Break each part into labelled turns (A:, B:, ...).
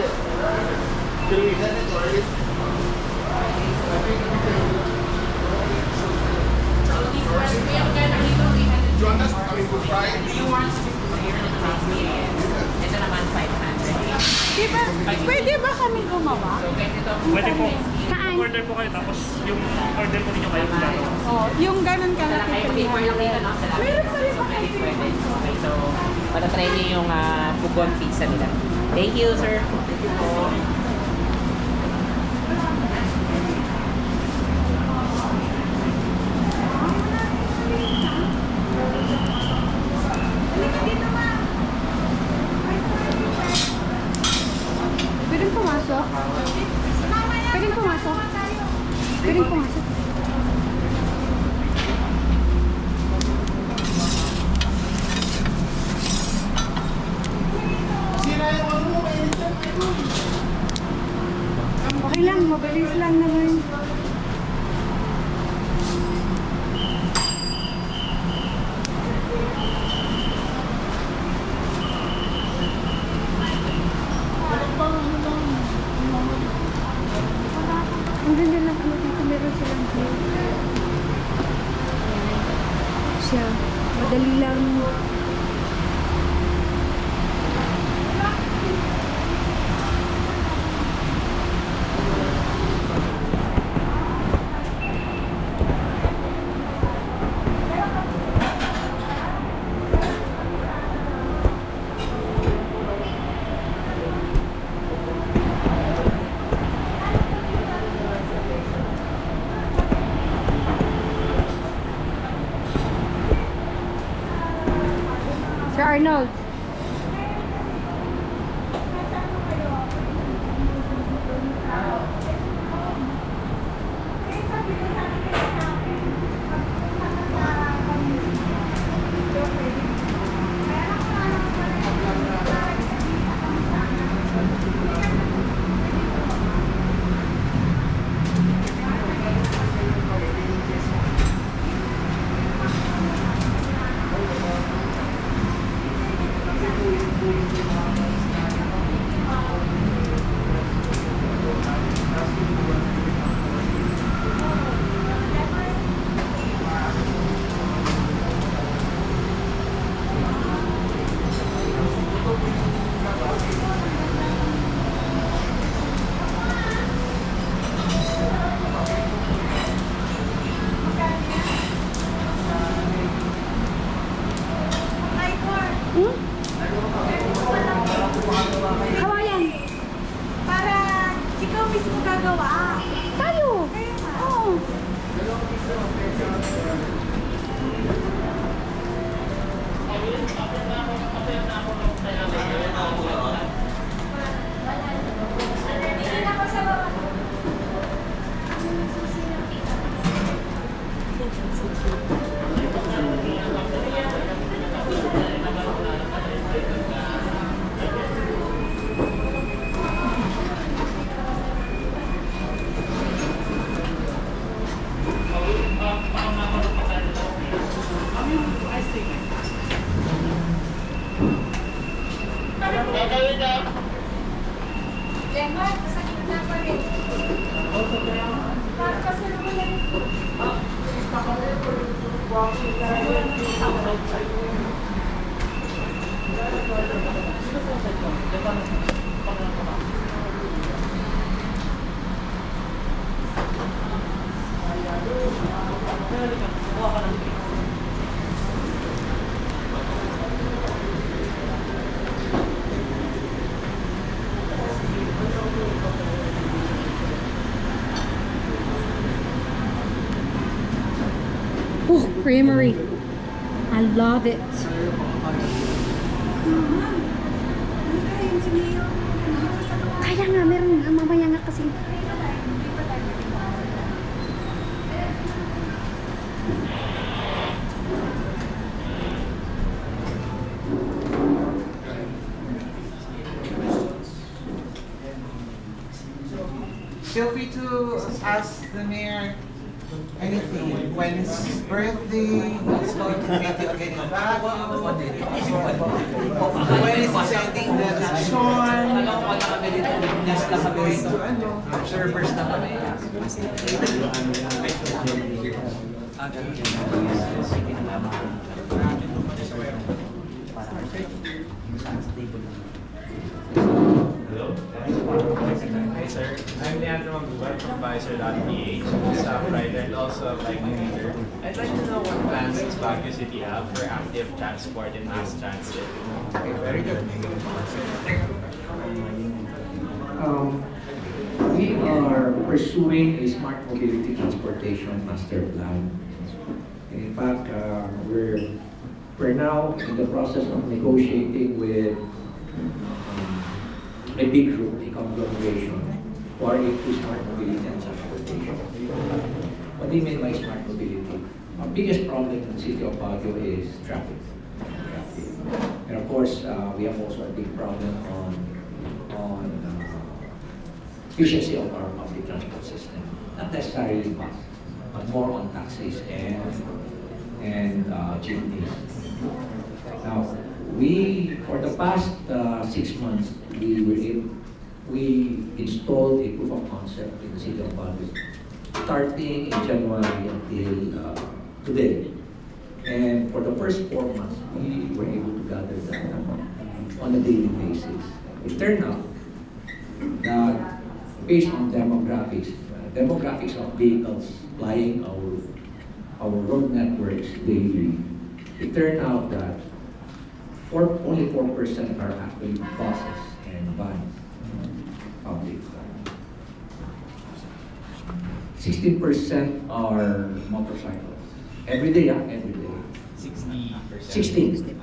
A: Do you want to clear the class? Ito naman 500.
B: Di ba, pwede ba kami gumawa?
A: So guys, ito
C: Pwede po.
B: Saan?
C: Order po kayo tapos yung order po ninyo kayo plano.
B: Oh, yung ganun ka
A: Sala kayo, before lang dito, no? Sala.
B: Meron pa rin
A: So,
B: ba kayo?
A: pwede. Okay, so, patatry niyo yung pugon pizza nila. Thank you, sir. Thank you po.
B: Pwedeng pumasok? Pwedeng pumasok? Pwedeng pumasok? Okay lang, mabilis lang naman. Ang ganda lang ano dito, meron silang view. Siya, madali lang. Sir Arnold. Kawayan.
D: Para ikaw mismo gagawa.
B: Tayo. Oo.
D: Lemma, sa gitna pa rin. Para kasi naman yan.
B: Oh, creamery. I love it. Kaya nga, meron mamaya nga kasi.
E: Feel free to ask the mayor anything. When it's his birthday, he's going to meet you again in Baguio. When he's attending the election,
F: Witness na kami
E: Going
F: ito.
E: to ano.
F: Observers na kami.
G: Hello. Hi, sir. I'm Leandro Magubat from Visor.ph, staff writer and also a bike leader. I'd like to know what plans does Baguio City have for active transport and mass transit?
E: Okay, very good.
H: We are pursuing a smart mobility transportation master plan. In fact, we're now in the process of negotiating with a big group, a conglomeration, for into smart mobility and transportation. What do you mean by smart mobility? Our biggest problem in the city of Baguio is traffic. And of course, we have also a big problem on efficiency of our public transport system. Not necessarily bus, but more on taxis and jeepneys. Now, for the past 6 months, we installed a proof of concept in the city of Baguio, starting in January until today. And for the first 4 months, we were able to gather data on a daily basis. It turned out that based on demographics of vehicles flying our road networks daily, it turned out that only 4% are actually buses and vans, public. 16% are motorcycles. Every day, every day.
G: 60%.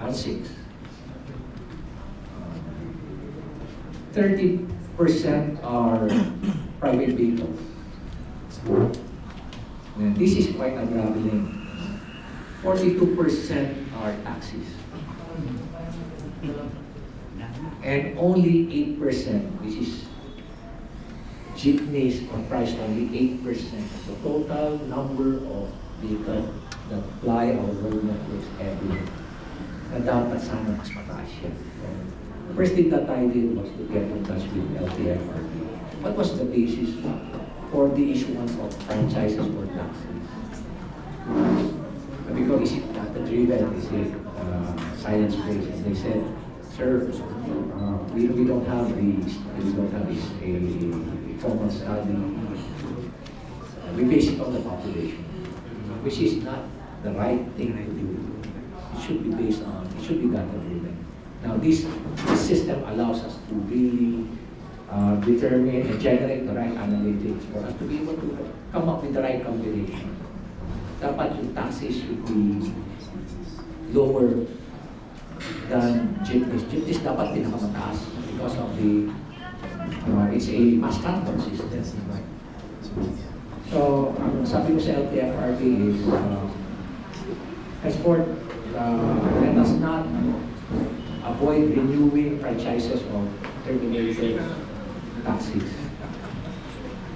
H: 16. 30% are private vehicles. And this is quite unraveling. 42% are taxis. And only 8%, which is jeepneys, comprise only 8% of the total number of vehicles that fly our road networks every day. Na dapat sana mas mataas yan. First thing that I did was to get in touch with LTFRB. What was the basis for the issuance of franchises for taxis? Because is it data-driven? Is it science-based? And they said, sir, we don't have a formal study. We base it on the population, which is not the right thing to do. It should be data-driven. Now, this system allows us to really determine and generate the right analytics for us to be able to come up with the right combination. Dapat yung taxes should be lower than jeepneys. Jeepneys dapat pinakamataas because of it's a mass transport system. So, ang sabi ko sa LTFRB is, henceforth, let us not avoid renewing franchises of terminated taxis.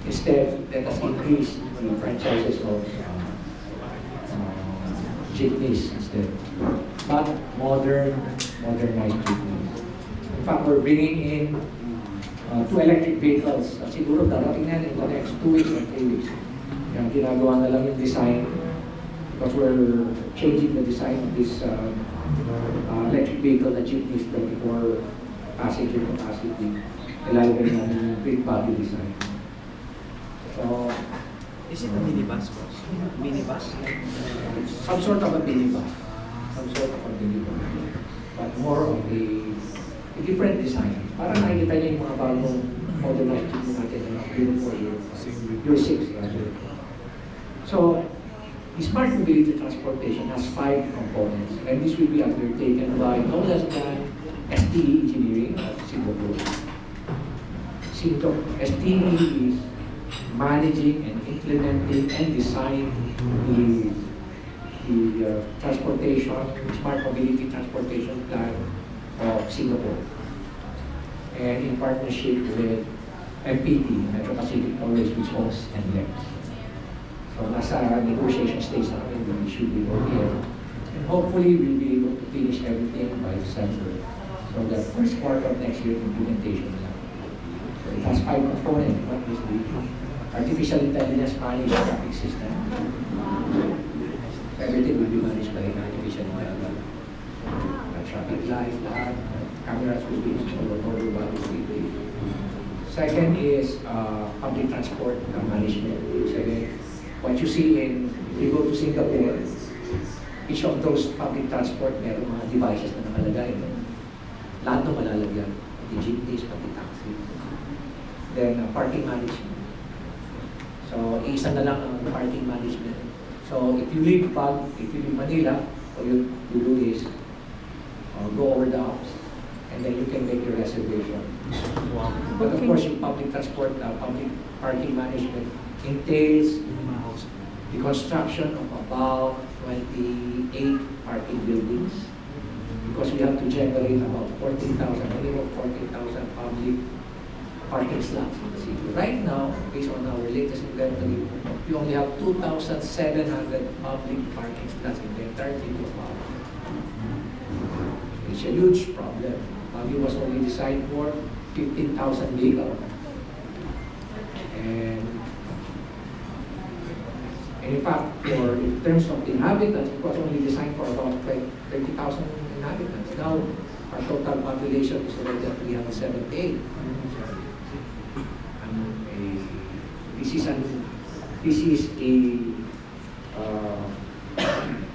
H: Instead, let us increase the franchises of jeepneys instead. But modernized jeepneys. In fact, we're bringing in 2 electric vehicles. Siguro darating na in the next 2 weeks or 3 weeks. Yan, ginagawa na lang yung design because we're changing the design of this electric vehicle, the jeepneys, 24 passenger capacity. Ilalagay namin yung big body design. So,
F: Is it a minibus, boss? Minibus?
H: some sort of a minibus. But more of a different design. Para nakikita niyo yung mga bagong modernized jeepney natin na beautiful Euro 6 rather. So, the smart mobility transportation has 5 components, and this will be undertaken by no less than STE Engineering of Singapore. STE is managing and implementing and designing the transportation, smart mobility transportation plan of Singapore. And in partnership with MPT, Metro Pacific Tollways, which owns NLEX. So nasa negotiation stage na kami, we should be okay. And hopefully we'll be able to finish everything by December. So that first quarter of next year, implementation na. So has 5 components. One is the artificial intelligence managed traffic system. Everything will be managed by artificial intelligence. Traffic lights, lahat, cameras will be installed all over Baguio City. Second is public transport management. Second, what you see if you go to Singapore, each of those public transport meron mga devices na nakalagay. Lahat ng malalagyan, pati jeepneys, pati taxi. Then parking management. So isa na lang ang parking management. So if you leave Manila, all you do is go over the apps, and then you can make your reservation. But of course, yung public transport, public parking management entails the construction of about 28 parking buildings, because we have to generate about 14,000, minimum 14,000 public parking slots in the city. Right now, based on our latest inventory, we only have 2,700 public parking slots in the entire city of Baguio. It's a huge problem. Baguio was only designed for 15,000 vehicles. And in fact, in terms of inhabitants, it was only designed for about 30,000 inhabitants. Now, our total population is already at 378.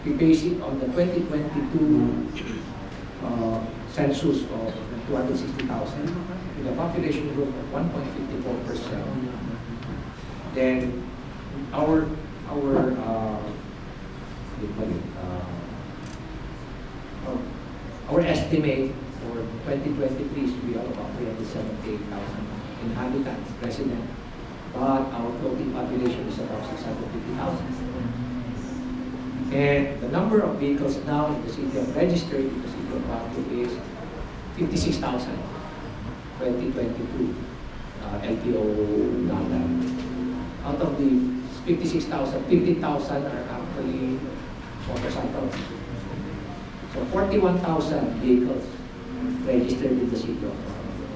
H: We base it on the 2022 census of 260,000 with a population growth of 1.54%. Then our estimate for 2023 is to be about 378,000 inhabitants, residents, but our floating population is about 650,000. And the number of vehicles now in the city of registered in the city of Baguio is 56,000, 2022 LTO data. Out of the 56,000, 50,000 are actually motorcycles. So 41,000 vehicles registered in the city of Baguio,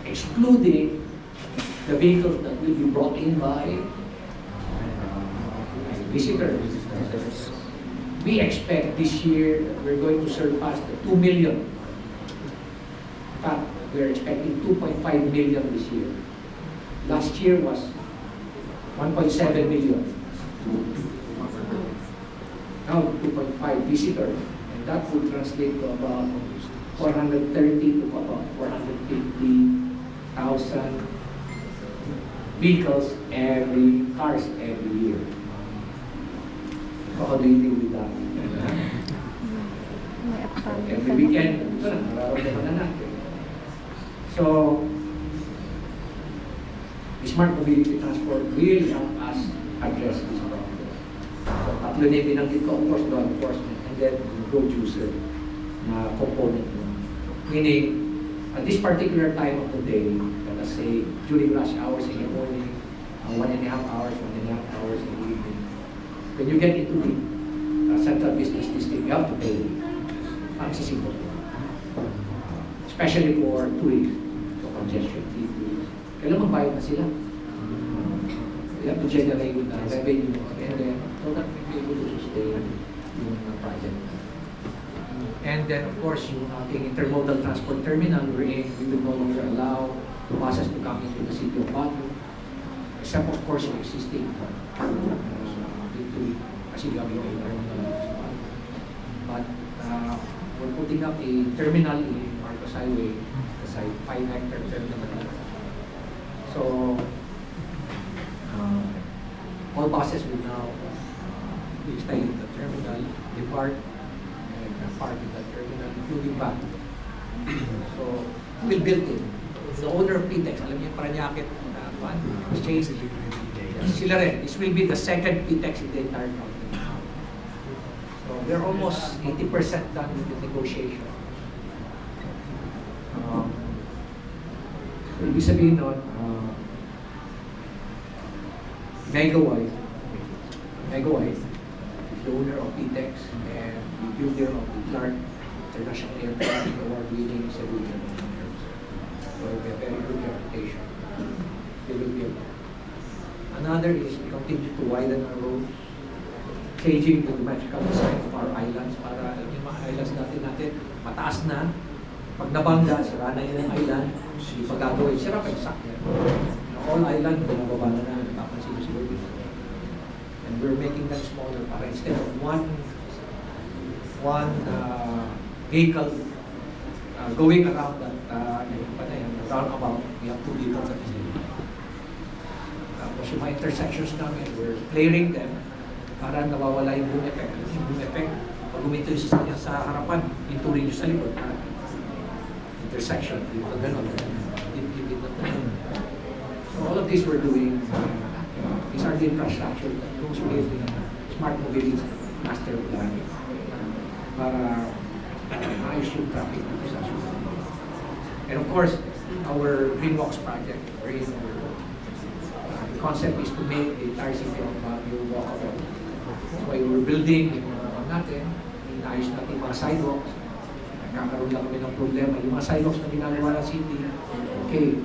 H: excluding the vehicles that will be brought in by visitors. We expect this year that we're going to surpass the 2 million. In fact, we're expecting 2.5 million this year. Last year was 1.7 million. Now 2.5 visitors, and that would translate to about 430 to about 450,000 vehicles cars every year. How do you deal with that? Every weekend, ito lang, nararamdaman na natin. So, smart mobility transport will help us address this problem. So, tatlo na yung binanggit ko, of course, law enforcement, and then road user na component mo. Meaning, at this particular time of the day, let us say, during rush hours in the morning, 1.5 hours, 1.5 hours in the evening, when you get into the central business district, you have to pay. Ang sisimple. Especially for tourists, so congestion fee tourists. Kailan magbayad na sila? You have to generate revenue, and then so that we be able to sustain yung project. And then, of course, yung ating intermodal transport terminal, wherein we will no longer allow buses to come into the city of Baguio, except, of course, yung existing kasi gawin yung terminal. But we're putting up a terminal in Marcos Highway, it's a 5-hectare terminal. So, all buses will now stay in the terminal, depart, and park in the terminal, including back. So, we'll build it. The owner of PTEX, alam niyo yung Paranaque exchange, sila rin. This will be the second PTEX in the entire country. So, they're almost 80% done with the negotiation. So, ibig sabihin nun, Megawide, the owner of PTEX and the builder of the Clark International Airport Award-winning Cebu. So
I: Another is we continue to widen our road, changing the geometrical design of our islands para yung mga islands natin mataas na. Pag nabangga, sira na yun ang island, hindi pa gagawin, sira pa yung sakyan. All island, binababa na namin, napapansin nyo siguro dito. And we're making them smaller para instead of one vehicle going around that roundabout, we have two vehicles at the same time. Tapos yung mga intersections namin, we're clearing them para nawawala yung boom effect. Yung boom effect, pag guminto yung sasakyan sa harapan, pinturin nyo sa likod. Intersection, dito gano'n. So all of this we're doing, these are the infrastructure that goes with the Smart Mobility Master Plan para maayos yung traffic dito sa Sudan. And of course, our Green Walks project, wherein the concept is to make the entire city of Baguio walkable. That's why we're building yung mga natin, inaayos natin yung mga sidewalks. Nagkakaroon lang kami ng problema. Yung mga sidewalks na ginagawa ng city, okay,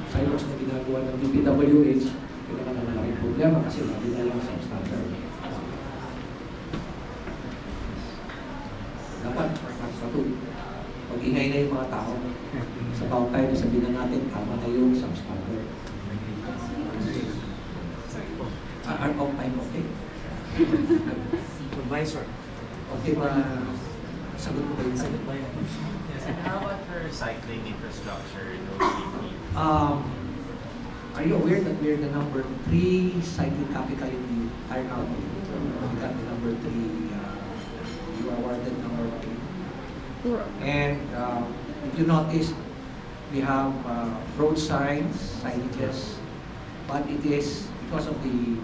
I: sidewalks na ginagawa ng DPWH, yun naman ang malaking problema kasi hindi na lang sa standard. Dapat, pag-ingay na yung mga tao, sa bawang tayo na sabihin na natin, tama na yung substandard. Are of time okay?
F: Supervisor.
I: Okay ba? Sagot ko ba yun?
F: Sagot ba yun?
G: Yes, and how about for cycling infrastructure in OCP?
I: Are you aware that we're the number 3 cycling capital in the entire county? We got the number 3, you are awarded number 3. And if you notice, we have road signs, signages, but it is because of the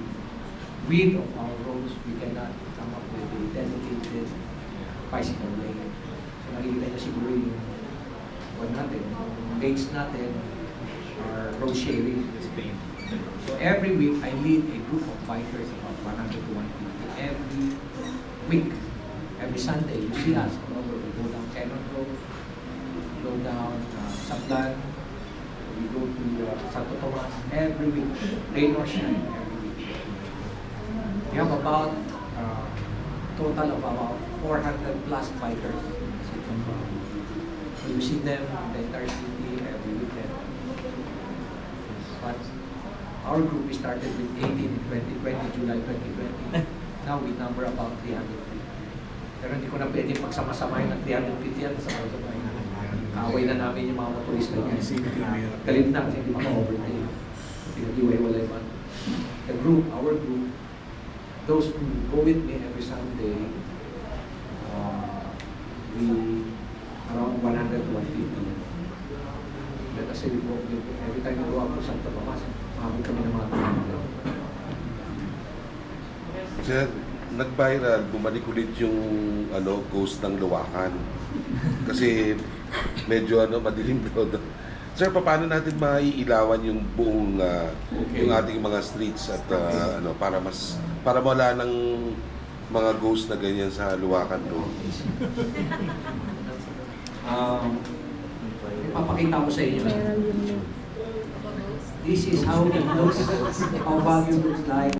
I: width of our roads, we cannot come up with a dedicated bicycle lane. So nakikita niyo siguro yung one natin, yung lanes natin, or road sharing. So every week, I lead a group of bikers, about 100 to 150. Every week, every Sunday, you see us. We go down Cannon Road, we go down Sablan, we go to Santo Tomas. Every week, rain or shine, every week. We have about total of about 400 plus bikers. So you see them in the entire city every weekend. But our group, we started with 18 in 2020, July 2020. Now we number about 350. Pero hindi ko na pwede pagsama-samahin ng 350 yan sa mga sabay. Away na namin yung mga motorista niya. Galit na kasi hindi maka-overtake. Pinag-iwalay man. The group, our group, those who go with me every Sunday, we around 100 to 150. Let us say we go, every time we go up to Santo Tomas, mahabot kami ng mga tao.
J: Sir, nag-viral, bumalik ulit yung ghost ng Luwakan. Kasi medyo madilim daw. Sir, paano natin maiilawan yung buong yung ating mga streets at para wala ng mga ghost na ganyan sa Luwakan doon?
I: Ipapakita ko sa inyo. This is how it looks, how Baguio looks like.